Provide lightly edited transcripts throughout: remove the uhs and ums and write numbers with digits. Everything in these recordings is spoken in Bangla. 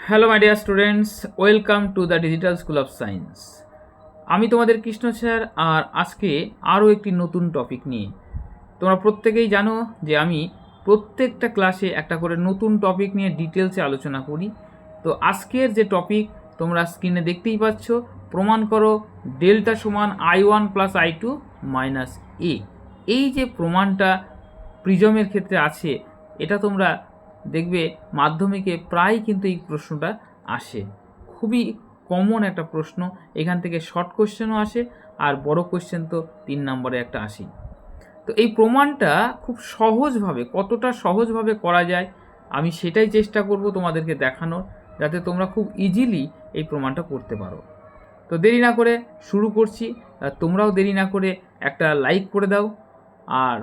Hello my dear students, welcome to the digital school of science. আমি তোমাদের কৃষ্ণ স্যার, আর আজকে আরও একটি নতুন টপিক নিয়ে। তোমরা প্রত্যেকেই জানো যে আমি প্রত্যেকটা ক্লাসে একটা করে নতুন টপিক নিয়ে ডিটেলসে আলোচনা করি। তো আজকের যে টপিক তোমরা স্ক্রিনে দেখতেই পাচ্ছ, প্রমাণ করো ডেল্টা সমান I1 প্লাস I2 মাইনাস এ। এই যে প্রমাণটা প্রিজমের ক্ষেত্রে আছে, এটা তোমরা দেখবে মাধ্যমিকে প্রায় কিন্তু এই প্রশ্নটা আসে। খুবই কমন একটা প্রশ্ন, এখান থেকে শর্ট কোশ্চেনও আসে আর বড় কোশ্চেন তো 3 নম্বরে একটা আসেই। তো এই প্রমাণটা খুব সহজভাবে, কতটা সহজভাবে করা যায় আমি সেটাই চেষ্টা করব তোমাদেরকে দেখানোর, যাতে তোমরা খুব ইজিলি এই প্রমাণটা করতে পারো। তো দেরি না করে শুরু করছি। তোমরাও দেরি না করে একটা লাইক করে দাও, আর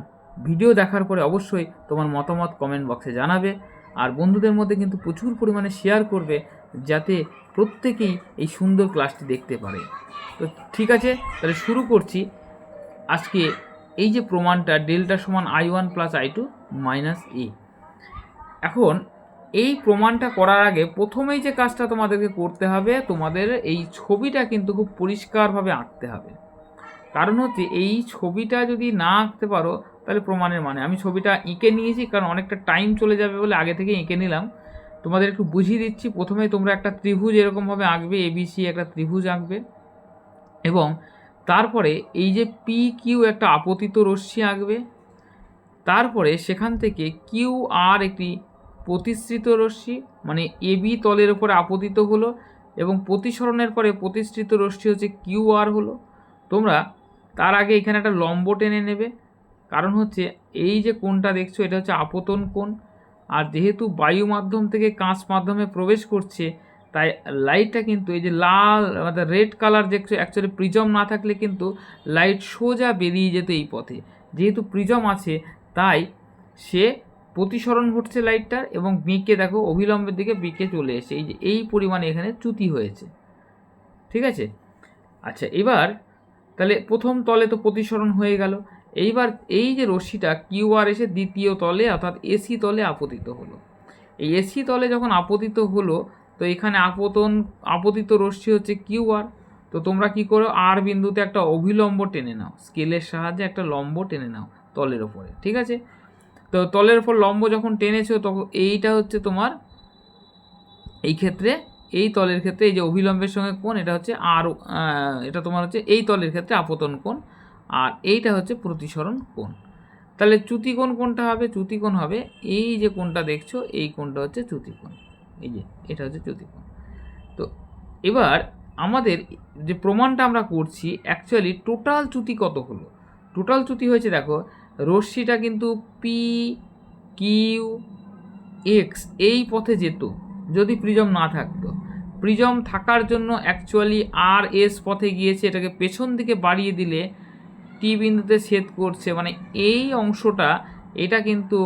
ভিডিও দেখার পরে অবশ্যই তোমার মতামত কমেন্ট বক্সে জানাবে, আর বন্ধুদের মধ্যে কিন্তু প্রচুর পরিমাণে শেয়ার করবে, যাতে প্রত্যেকেই এই সুন্দর ক্লাসটি দেখতে পারে। তো ঠিক আছে, তাহলে শুরু করছি। আজকে এই যে প্রমাণটা ডেল্টা সমান I1 প্লাস I2 মাইনাস এ। এখন এই প্রমাণটা করার আগে প্রথমেই যে কাজটা তোমাদেরকে করতে হবে, তোমাদের এই ছবিটা কিন্তু খুব পরিষ্কারভাবে আঁকতে হবে। কারণ হচ্ছে এই ছবিটা যদি না আঁকতে পারো তাহলে প্রমাণের মানে, আমি ছবিটা এঁকে নিয়েছি কারণ অনেকটা টাইম চলে যাবে বলে আগে থেকে এঁকে নিলাম। তোমাদের একটু বুঝিয়ে দিচ্ছি। প্রথমে তোমরা একটা ত্রিভুজ এরকমভাবে আঁকবে, এবিসি একটা ত্রিভুজ আঁকবে, এবং তারপরে এই যে পি কিউ একটা আপতিত রশ্মি আঁকবে। তারপরে সেখান থেকে কিউ আর একটি প্রতিসৃত রশ্মি, মানে এবি তলের উপরে আপতিত হলো, এবং প্রতিসরণের পরে প্রতিসৃত রশ্মি হচ্ছে কিউ আর হলো। তোমরা তার আগে এখানে একটা লম্ব টেনে নেবে, কারণ হচ্ছে এই যে কোণটা দেখছো এটা হচ্ছে আপতন কোণ, আর যেহেতু বায়ু মাধ্যম থেকে কাঁচ মাধ্যমে প্রবেশ করছে, তাই লাইটটা কিন্তু এই যে লাল রেড কালার যে অ্যাকচুয়ালি প্রিজম না থাকলে কিন্তু লাইট সোজা বেরিয়ে যেত এই পথে। যেহেতু প্রিজম আছে তাই সে প্রতিসরণ ঘটছে লাইটটার, এবং বেঁকে দেখো অভিলম্বের দিকে বেঁকে চলে এসে এই যে এই পরিমাণে এখানে চ্যুতি হয়েছে। ঠিক আছে, আচ্ছা এবার তাহলে প্রথম তলে তো প্রতিসরণ হয়ে গেল। এইবার এই যে রশ্মিটা কিউ আর এসে দ্বিতীয় তলে অর্থাৎ এসি তলে আপতিত হলো। এই এসি তলে যখন আপতিত হলো, তো এখানে আপতিত রশ্মি হচ্ছে কিউ আর। তো তোমরা কি করো, আর বিন্দুতে একটা অভিলম্ব টেনে নাও, স্কেলের সাহায্যে একটা লম্ব টেনে নাও তলের ওপরে। ঠিক আছে, তো তলের ওপর লম্ব যখন টেনেছো তখন এইটা হচ্ছে তোমার, এই ক্ষেত্রে এই তলের ক্ষেত্রে এই যে অভিলম্বের সঙ্গে কোণ, এটা হচ্ছে আর এটা তোমার হচ্ছে এই তলের ক্ষেত্রে আপতন কোণ, আর এইটা হচ্ছে প্রতিসরণ কোণ। তাহলে চ্যুতিকোণ কোনটা হবে? চ্যুতিকোণ হবে এই যে কোণটা দেখছো, এই কোণটা হচ্ছে চ্যুতিকোণ। এই যে এটা হচ্ছে চ্যুতিকোণ। তো এবার আমাদের যে প্রমাণটা আমরা করছি, অ্যাকচুয়ালি টোটাল চ্যুতি কত হলো? টোটাল চ্যুতি হয়েছে দেখো, রশ্মিটা কিন্তু পি কিউ এক্স এই পথে যেত যদি প্রিজম না থাকতো। প্রিজম থাকার জন্য অ্যাকচুয়ালি আর এস পথে গিয়েছে, এটাকে পেছন দিকে বাড়িয়ে দিলে টি বিন্দুতে ছেদ করছে, মানে এই অংশটা, এটা কিন্তু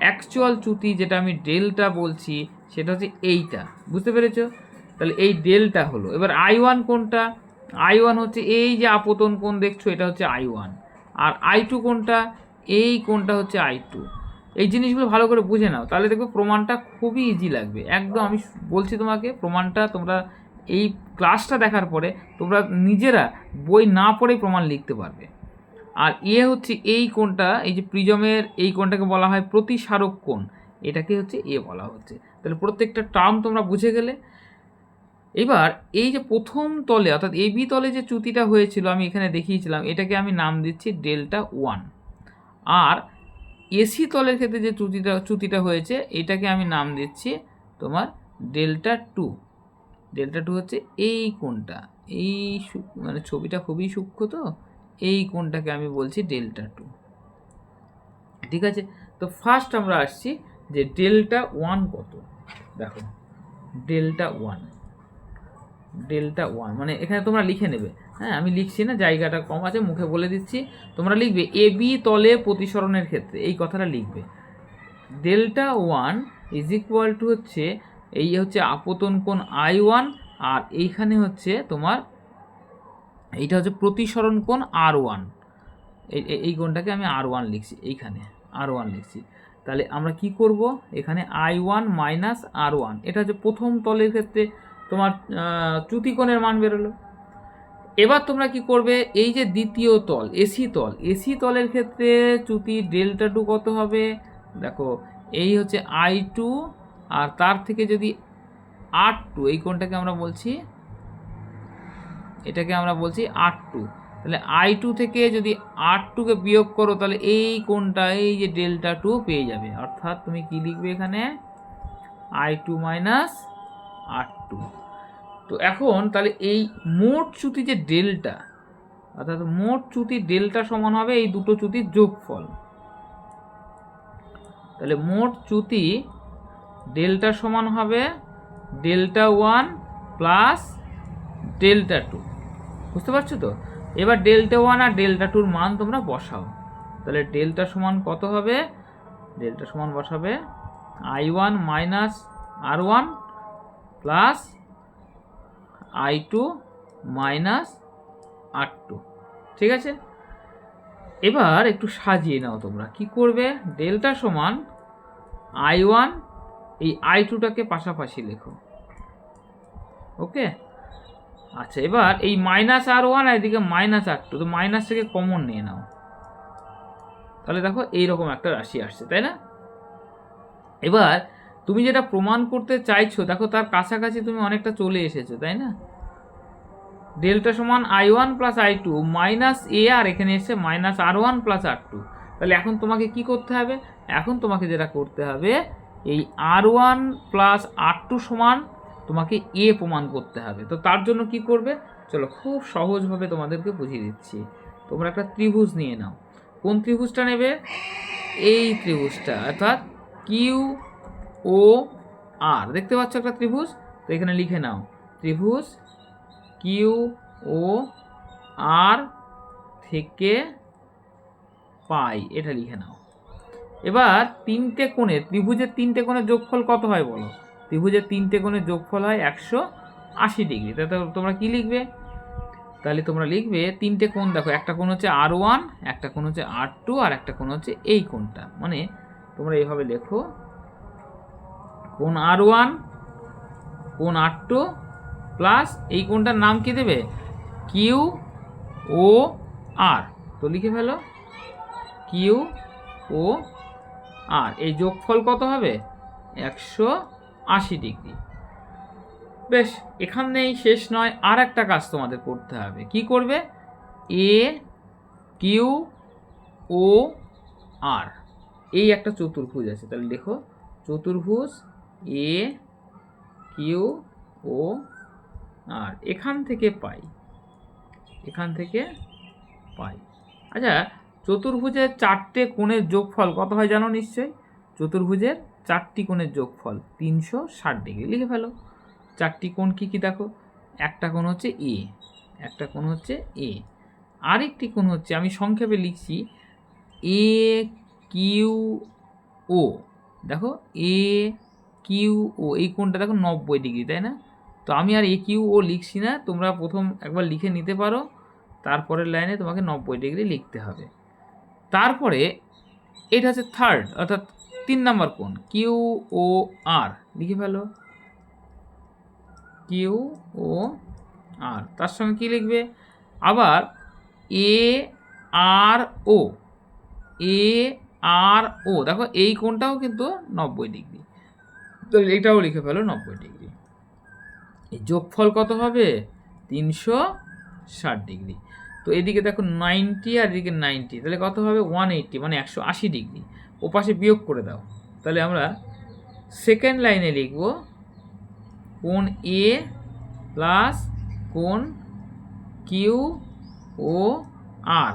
অ্যাকচুয়াল চ্যুতি যেটা আমি ডেল্টা বলছি সেটা হচ্ছে এইটা। বুঝতে পেরেছো? তাহলে এই ডেল্টা হলো। এবার I1 কোনটা? I1 হচ্ছে এই যে আপতন কোণ দেখছো, এটা হচ্ছে I1। আর I2 কোনটা? এই কোণটা হচ্ছে I2। এই জিনিসগুলো ভালো করে বুঝে নাও, তাহলে দেখবে প্রমাণটা খুবই ইজি লাগবে একদম। আমি বলছি তোমাকে, প্রমাণটা তোমরা এই ক্লাসটা দেখার পরে তোমরা নিজেরা বই না পড়েই প্রমাণ লিখতে পারবে। আর এ হচ্ছে এই কোণটা, এই যে প্রিজমের এই কোণটাকে বলা হয় প্রতিসারক কোণ, এটাকে হচ্ছে এ বলা হচ্ছে। তাহলে প্রত্যেকটা টার্ম তোমরা বুঝে গেলে। এবার এই যে প্রথম তলে অর্থাৎ এবি তলে যে চ্যুতিটা হয়েছিল আমি এখানে দেখিয়েছিলাম, এটাকে আমি নাম দিচ্ছি ডেল্টা 1। আর এসি তলের ক্ষেত্রে যে চ্যুতিটা হয়েছে এটাকে আমি নাম দিচ্ছি তোমার ডেল্টা 2। ডেল্টা 2 হচ্ছে এই কোণটা, এই মানে ছবিটা খুবই সূক্ষ্ম, তো এই কোণটাকে আমি বলছি ডেল্টা 2। ঠিক আছে, তো ফার্স্ট আমরা আসছি যে ডেল্টা 1 কত। দেখো ডেল্টা 1, ডেল্টা 1 মানে এখানে তোমরা লিখে নেবে। হ্যাঁ, আমি লিখছি না, জায়গাটা কম আছে, মুখে বলে দিচ্ছি। তোমরা লিখবে এবি তলে প্রতিসরণের ক্ষেত্রে, এই কথাটা লিখবে। ডেল্টা 1 ইজ ইকুয়াল টু হচ্ছে এই হচ্ছে আপতন কোণ I1, আর এইখানে হচ্ছে তোমার এইটা হচ্ছে প্রতিসরণ কোণ R1। এই কোণটাকে আমি R1 লিখছি, এইখানে R1 লিখছি। তাহলে আমরা কি করব, এখানে I1 মাইনাস R1, এটা হচ্ছে প্রথম তলের ক্ষেত্রে তোমার চ্যুতিকোণের মান বেরোলো। এবার তোমরা কি করবে, এই যে দ্বিতীয় তল এসি তলের ক্ষেত্রে চ্যুতি ডেল্টা টু কত হবে, দেখো এই হচ্ছে I2, আর তার থেকে যদি R2, এই কোণটাকে আমরা বলছি, এটাকে আমরা বলছি R2, তাহলে I2 থেকে যদি R2কে বিয়োগ করো তাহলে এই কোণটা, এই যে ডেল্টা টু পেয়ে যাবে। অর্থাৎ তুমি কি লিখবে এখানে, I2 মাইনাস R2। তো এখন তাহলে এই মোট চ্যুতি যে ডেল্টা, অর্থাৎ মোট চ্যুতি ডেল্টা সমান হবে এই দুটো চ্যুতির যোগফল। তাহলে মোট চ্যুতি ডেল্টা সমান হবে ডেল্টা 1 প্লাস ডেল্টা 2, বুঝতে পারছো তো? এবার ডেল্টা 1 আর ডেল্টা 2-র মান তোমরা বসাও। তাহলে ডেল্টা সমান কত হবে, ডেল্টা সমান বসাবে I1 minus R1 plus I2 minus R2, ঠিক আছে? এবার একটু সাজিয়ে নাও তোমরা, কি করবে, ডেল্টা সমান I1, এই I2টাকে পাশাপাশি লেখো, ওকে? আচ্ছা, এবার এই মাইনাস R1 আর এদিকে মাইনাস R2, তো মাইনাস থেকে কমন নিয়ে নাও, তাহলে দেখো এইরকম একটা রাশি আসছে, তাই না? এবার তুমি যেটা প্রমাণ করতে চাইছো, দেখো তার কাছাকাছি তুমি অনেকটা চলে এসেছো, তাই না? ডেল্টা সমান I1 প্লাস I2 মাইনাস এ, আর এখানে এসে মাইনাস R1 প্লাস R2। তাহলে এখন তোমাকে কি করতে হবে, এখন তোমাকে যেটা করতে হবে, এই R1 প্লাস R2 সমান তোমাকে এ প্রমাণ করতে হবে। তো তার জন্য কি করবে, চলো খুব সহজভাবে তোমাদেরকে বুঝিয়ে দিচ্ছি। তোমরা একটা ত্রিভুজ নিয়ে নাও। কোন ত্রিভুজটা নেবে, এই ত্রিভুজটা, অর্থাৎ কিউ ও আর, দেখতে পাচ্ছ একটা ত্রিভুজ, তো এখানে লিখে নাও ত্রিভুজ কিউ ও আর থেকে পাই, এটা লিখে নাও। এবার তিনটে কোণের, ত্রিভুজের তিনটে কোণের যোগফল কত হয় বলো, ত্রিভুজের তিনটে কোণের যোগফল হয় 180 ডিগ্রি। তাহলে তোমরা কি লিখবে, তাহলে তোমরা লিখবে তিনটে কোণ, দেখো একটা কোণ হচ্ছে R1, একটা কোণ হচ্ছে R2, আর একটা কোণ হচ্ছে এই কোণটা। মানে তোমরা এইভাবে লেখো, কোণ R1, কোণ R2 প্লাস এই কোণটার নাম কি দেবে, কিউ ও আর। তো লিখে ফেলো কিউ ও আর, এই যোগফল কত হবে, 180 ডিগ্রি। বেশ, এখানেই শেষ নয়, আর একটা কাজ তোমাদের করতে হবে। কি করবে, এ কিউ ও আর, এই একটা চতুর্ভুজ আছে, তাহলে দেখো চতুর্ভুজ এ কিউ ও আর, এখান থেকে পাই, এখান থেকে পাই। আচ্ছা, চতুর্ভুজের চারটে কোণের যোগফল কত হয় জানো নিশ্চয়ই, চতুর্ভুজের চারটি কোণের যোগফল 360 ডিগ্রি। লিখে ফেলো চারটি কোণ কি কি, দেখো একটা কোণ হচ্ছে এ, একটা কোণ হচ্ছে এ, আরেকটি কোণ হচ্ছে, আমি সংক্ষেপে লিখছি, এ কিউ ও। দেখো এ কিউ ও, এই কোণটা দেখো 90 ডিগ্রি, তাই না? তো আমি আর এ কিউ ও লিখছি না, তোমরা প্রথম একবার লিখে নিতে পারো, তারপরের লাইনে তোমাকে 90 ডিগ্রি লিখতে হবে। তারপরে এটা হচ্ছে থার্ড, অর্থাৎ 3 নম্বর কোণ, কিউ ও আর, লিখে ফেলো কিউ ও আর, তার সঙ্গে কি লিখবে, আবার এ আর ও, এ আর ও, দেখো এই কোণটাও কিন্তু 90 ডিগ্রি, তো এটাও লিখে ফেলো 90 ডিগ্রি। এই যোগফল কত হবে, 360 ডিগ্রি। তো এদিকে দেখো 90 আর এদিকে 90, তাহলে কত হবে, 180, মানে 180 ডিগ্রি। ও পাশে বিয়োগ করে দাও, তাহলে আমরা সেকেন্ড লাইনে লিখব কোণ এ প্লাস কোণ কিউ ও আর,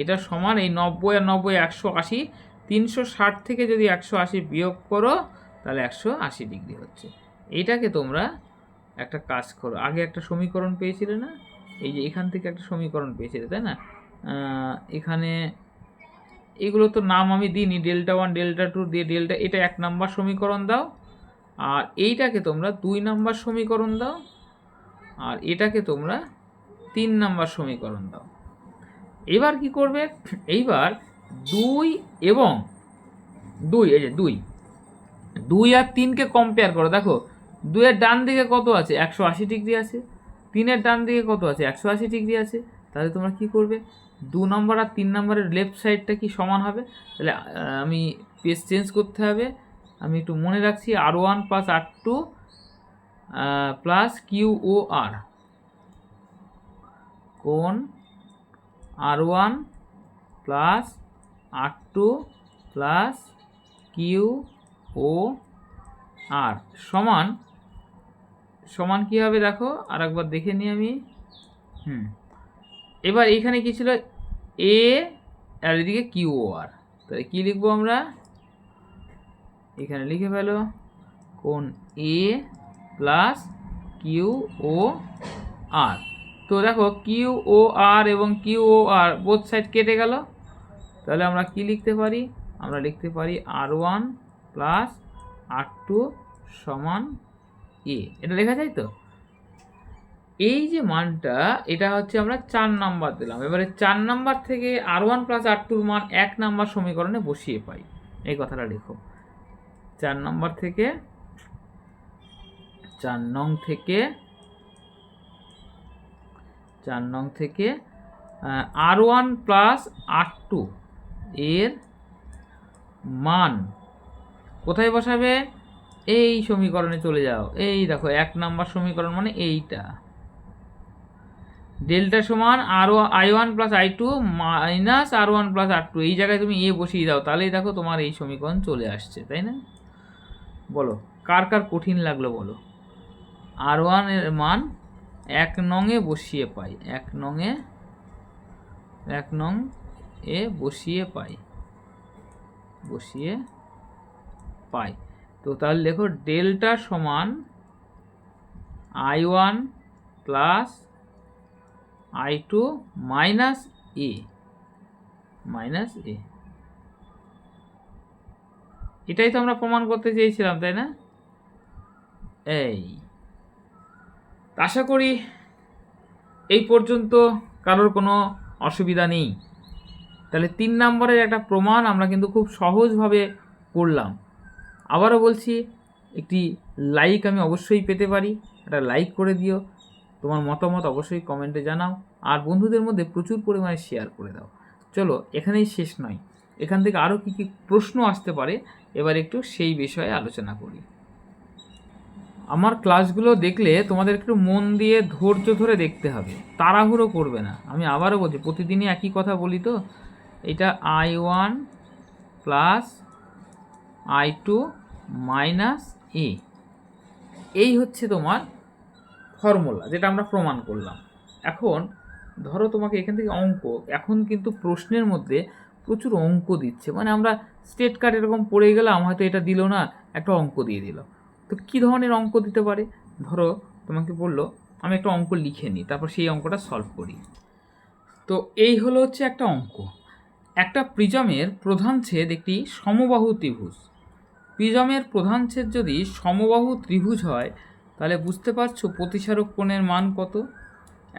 এটা সমান এই 90 আর 90 180, 360 থেকে যদি 180 বিয়োগ করো তাহলে 180 ডিগ্রি হচ্ছে। এইটাকে তোমরা একটা কাজ করো, আগে একটা সমীকরণ পেয়েছিলে না, এই যে এখান থেকে একটা সমীকরণ পেয়েছিলে, তাই না? এখানে এগুলো তো নাম আমি দিইনি, ডেল্টা 1 ডেল্টা 2 দিয়ে ডেল্টা, এটা 1 নম্বর সমীকরণ দাও, আর এইটাকে তোমরা 2 নম্বর সমীকরণ দাও, আর এটাকে তোমরা 3 নম্বর সমীকরণ দাও। এবার কি করবে, এইবার 2 এবং দুই, এই যে দুই, 2 আর 3কে কম্পেয়ার করো। দেখো 2 এর ডান দিকে কত আছে, 180 ডিগ্রি আছে। 3 এর ডান দিকে কত আছে, 180 ডিগ্রি আছে। তাহলে তোমরা কি করবে, 2 নম্বর আর 3 নম্বরের লেফট সাইডটা কি সমান হবে। তাহলে আমি পেজ চেঞ্জ করতে হবে। আমি একটু মনে রাখছি, R1 plus R2 plus QOR, কোণ R1 plus R2 plus QOR সমান সমান কী হবে দেখো, আর একবার দেখে নিই আমি। এবার এইখানে কি ছিল, এ আর এদিকে QOR, তাহলে কী লিখবো আমরা, এখানে লিখে ফেলো কোণ এ প্লাস QOR। তো দেখো QOR এবং QOR বোথ সাইড কেটে গেল। তাহলে আমরা কি লিখতে পারি, আমরা লিখতে পারি R1 প্লাস R2 সমান এ। এটা লেখা যায় তো। এই যে মানটা, এটা হচ্ছে আমরা 4 নাম্বার দিলাম। এবারে 4 নাম্বার থেকে R1 প্লাস R2 মান 1 নাম্বার সমীকরণে বসিয়ে পাই। এই কথাটা লিখো, 4 নাম্বার থেকে, 4 নং থেকে R1 প্লাস R2 এর মান কোথায় বসাবে, এই সমীকরণে চলে যাও। এই দেখো 1 নাম্বার সমীকরণ মানে এইটা, ডেল্টা সমান I1 plus I2 minus R1 plus R2। এই জায়গায় তুমি এ বসিয়ে দাও, তাহলেই দেখো তোমার এই সমীকরণ চলে আসছে, তাই না? বলো কার কার কঠিন লাগলো বলো। R1 এর মান 1 নংয়ে বসিয়ে পাই, 1 নং এ বসিয়ে পাই। তো তাহলে দেখো ডেল্টা সমান I1 প্লাস I2 মাইনাস এ, এটাই তো আমরা প্রমাণ করতে চেয়েছিলাম, তাই না? এই আশা করি এই পর্যন্ত কারোর কোনো অসুবিধা নেই। তাহলে 3 নম্বরের একটা প্রমাণ আমরা কিন্তু খুব সহজভাবে করলাম। আবারও বলছি, একটি লাইক আমি অবশ্যই পেতে পারি, একটা লাইক করে দিও। তোমার মতামত অবশ্যই কমেন্টে জানাও, আর বন্ধুদের মধ্যে প্রচুর পরিমাণে শেয়ার করে দাও। চলো এখানেই শেষ নয়, এখান থেকে আরও কী কী প্রশ্ন আসতে পারে এবার একটু সেই বিষয়ে আলোচনা করি। আমার ক্লাসগুলো দেখলে তোমাদের একটু মন দিয়ে ধৈর্য ধরে দেখতে হবে, তাড়াহুড়ো করবে না। আমি আবারও বলছি, প্রতিদিনই একই কথা বলি তো। এটা I1 প্লাস I2 মাইনাস এ, এই হচ্ছে তোমার ফর্মুলা, যেটা আমরা প্রমাণ করলাম। এখন ধরো তোমাকে এখান থেকে অঙ্ক, এখন কিন্তু প্রশ্নের মধ্যে প্রচুর অঙ্ক দিচ্ছে, মানে আমরা স্টেট কার্ড এরকম পড়ে গেলাম, হয়তো এটা দিল না, একটা অঙ্ক দিয়ে দিল। তো কী ধরনের অঙ্ক দিতে পারে, ধরো তোমাকে বললো আমি একটা অঙ্ক লিখে নিই, তারপর সেই অঙ্কটা সলভ করি। তো এই হলো হচ্ছে একটা অঙ্ক। একটা প্রিজমের প্রধান ছেদ একটি সমবাহু ত্রিভুজ। প্রিজমের প্রধান ছেদ যদি সমবাহু ত্রিভুজ হয়, তাহলে বুঝতে পারছো প্রতিসারক কোণের মান কত।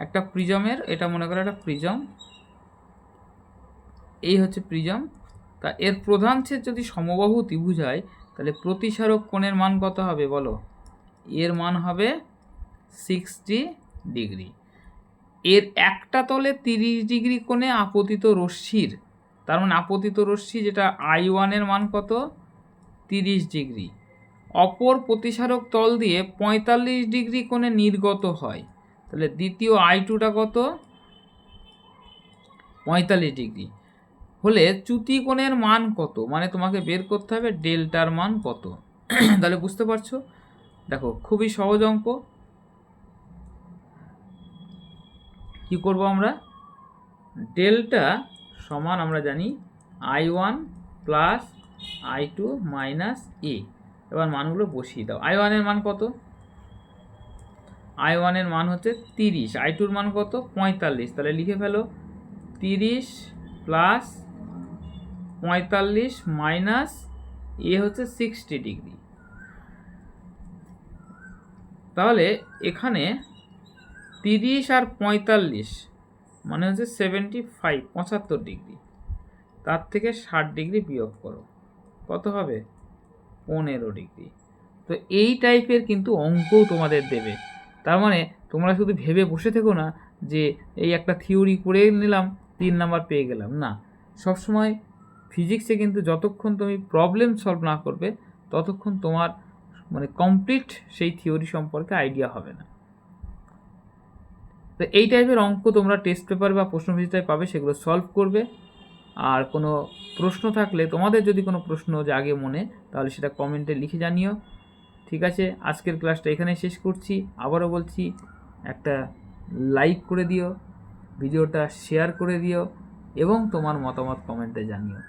একটা প্রিজমের, এটা মনে করো একটা প্রিজম, এই হচ্ছে প্রিজম, তা এর প্রধান ছেদ যদি সমবাহু ত্রিভুজ হয়, তাহলে প্রতিসারক কোণের মান কত হবে বলো। এর মান হবে 60 ডিগ্রি। এর একটা তলে 30 ডিগ্রি কোণে আপতিত রশ্মির, তার মানে আপতিত রশ্মি যেটা I1 এর মান কত, 30 ডিগ্রি, অপর প্রতিসারক তল দিয়ে 45 ডিগ্রি কোণে নির্গত হয়। তাহলে দ্বিতীয় I2টা কত, 45 ডিগ্রি হলে চ্যুতি কোণের মান কত, মানে তোমাকে বের করতে হবে ডেল্টার মান কত। তাহলে বুঝতে পারছো, দেখো খুবই সহজ অঙ্ক। কি করব আমরা, ডেল্টা সমান আমরা জানি I1 প্লাস I2 মাইনাস এ। এবার মানগুলো বসিয়ে দাও। I1 এর মান কত, I1 এর মান হচ্ছে 30, I2 এর মান কত 45, তাহলে লিখে ফেলো 30 প্লাস 45 মাইনাস এ হচ্ছে 60 ডিগ্রি। তাহলে এখানে 30 আর 45 মানে হচ্ছে 75, 75 ডিগ্রি, তার থেকে 60 ডিগ্রি বিয়োগ করো। কত হবে 15 ডিগ্রি। তো এই টাইপের কিন্তু অঙ্কও তোমাদের দেবে। তার মানে তোমরা শুধু ভেবে বসে থেকো না যে এই একটা থিওরি করে নিলাম 3 নাম্বার পেয়ে গেলাম, না। সবসময় ফিজিক্সে কিন্তু যতক্ষণ তুমি প্রবলেম সলভ না করবে ততক্ষণ তোমার মানে কমপ্লিট সেই থিওরি সম্পর্কে আইডিয়া হবে না। তো এই টাইপের অঙ্ক তোমরা টেস্ট পেপার বা প্রশ্নবিচিত্রায় পাবে, সেগুলো সলভ করবে। আর কোনো প্রশ্ন থাকলে, তোমাদের যদি কোনো প্রশ্ন জাগে মনে, তাহলে সেটা কমেন্টে লিখে জানিও। ঠিক আছে, আজকের ক্লাসটা এখানে শেষ করছি। আবারও বলছি, একটা লাইক করে দিও, ভিডিওটা শেয়ার করে দিও এবং তোমার মতামত কমেন্টে জানিও।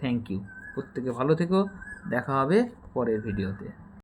Thank you. প্রত্যেকে ভালো থেকো, দেখা হবে পরের ভিডিওতে।